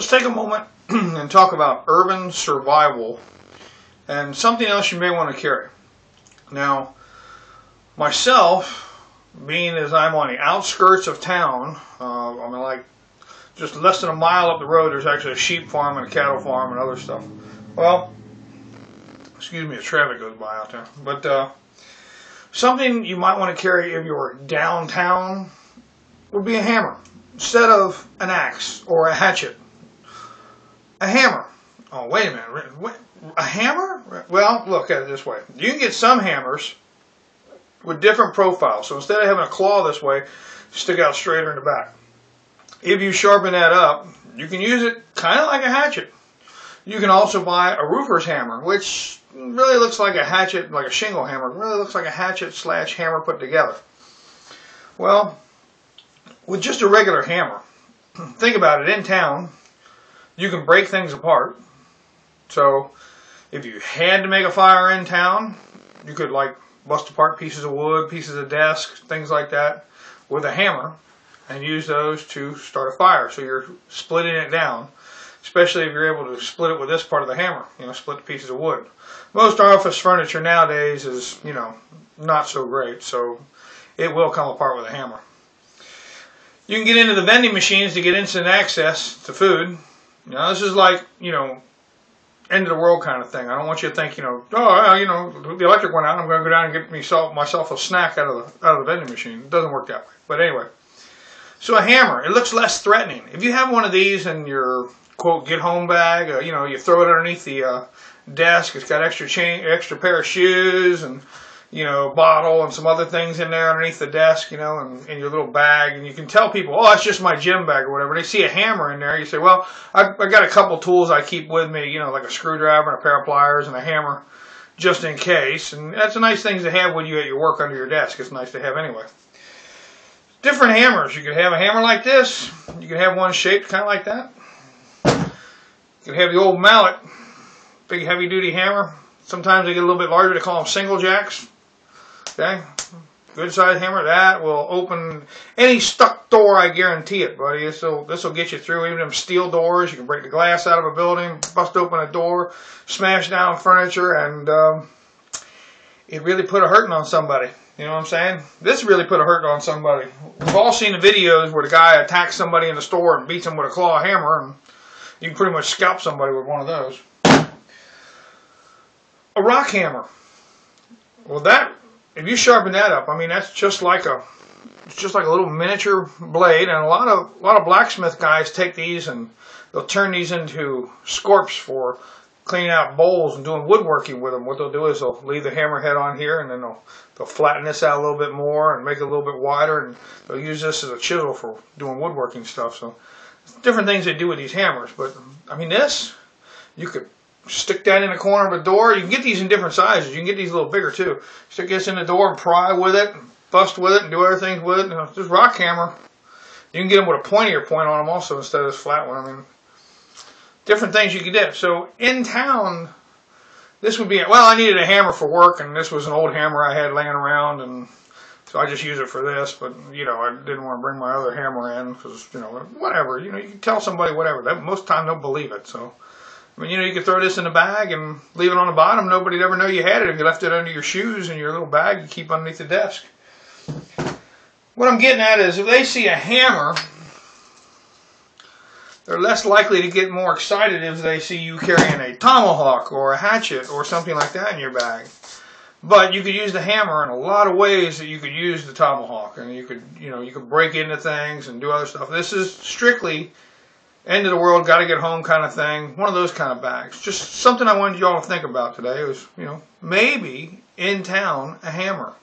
Let's take a moment and talk about urban survival and something else you may want to carry. Now, myself, being as I'm on the outskirts of town, I'm like just less than a mile up the road, there's actually a sheep farm and a cattle farm and other stuff. Well, excuse me, the traffic goes by out there. But something you might want to carry if you're downtown would be a hammer instead of an axe or a hatchet. A hammer. Oh, wait a minute. A hammer? Well, look at it this way. You can get some hammers with different profiles. So instead of having a claw this way, stick out straighter in the back. If you sharpen that up, you can use it kind of like a hatchet. You can also buy a roofer's hammer, which really looks like a hatchet, like a shingle hammer. It really looks like a hatchet / hammer put together. Well, with just a regular hammer, think about it, in town, you can break things apart. So if you had to make a fire in town, you could like bust apart pieces of wood, pieces of desks, things like that with a hammer and use those to start a fire. So you're splitting it down, especially if you're able to split it with this part of the hammer, split the pieces of wood. Most office furniture nowadays is, not so great, so it will come apart with a hammer. You can get into the vending machines to get instant access to food. This is like, end of the world kind of thing. I don't want you to think, the electric went out, I'm going to go down and get myself a snack out of the vending machine. It doesn't work that way. But anyway, so a hammer, it looks less threatening. If you have one of these in your, quote, get-home bag, you throw it underneath the desk, it's got extra pair of shoes and, bottle and some other things in there underneath the desk, and in your little bag, and you can tell people, oh, that's just my gym bag or whatever. They see a hammer in there, you say, well, I got a couple tools I keep with me, like a screwdriver and a pair of pliers and a hammer, just in case. And that's a nice thing to have with you at your work under your desk. It's nice to have anyway. Different hammers. You could have a hammer like this. You could have one shaped kind of like that. You could have the old mallet, big heavy-duty hammer. Sometimes they get a little bit larger. They call them single jacks. Okay, good size hammer. That will open any stuck door, I guarantee it, buddy. This will get you through even them steel doors. You can break the glass out of a building, bust open a door, smash down furniture, and it really put a hurting on somebody. You know what I'm saying? This really put a hurt on somebody. We've all seen the videos where the guy attacks somebody in the store and beats them with a claw hammer, and you can pretty much scalp somebody with one of those. A rock hammer. Well, if you sharpen that up, that's just like a little miniature blade, and a lot of blacksmith guys take these and they'll turn these into scorps for cleaning out bowls and doing woodworking with them. What they'll do is they'll leave the hammerhead on here, and then they'll flatten this out a little bit more and make it a little bit wider, and they'll use this as a chisel for doing woodworking stuff. So different things they do with these hammers, but this you could stick that in the corner of a door. You can get these in different sizes. You can get these a little bigger too. Stick this in the door and pry with it, and bust with it, and do other things with it. This rock hammer, you can get them with a pointier point on them also instead of this flat one. Different things you can do. So in town, this would be, I needed a hammer for work, and this was an old hammer I had laying around, and so I just use it for this. But I didn't want to bring my other hammer in because whatever. You can tell somebody whatever. Most of the time they'll believe it. So. You could throw this in a bag and leave it on the bottom. Nobody'd ever know you had it if you left it under your shoes in your little bag you keep underneath the desk. What I'm getting at is if they see a hammer, they're less likely to get more excited if they see you carrying a tomahawk or a hatchet or something like that in your bag. But you could use the hammer in a lot of ways that you could use the tomahawk. And you could break into things and do other stuff. This is strictly end of the world, got to get home kind of thing. One of those kind of bags. Just something I wanted you all to think about today was, maybe in town, a hammer.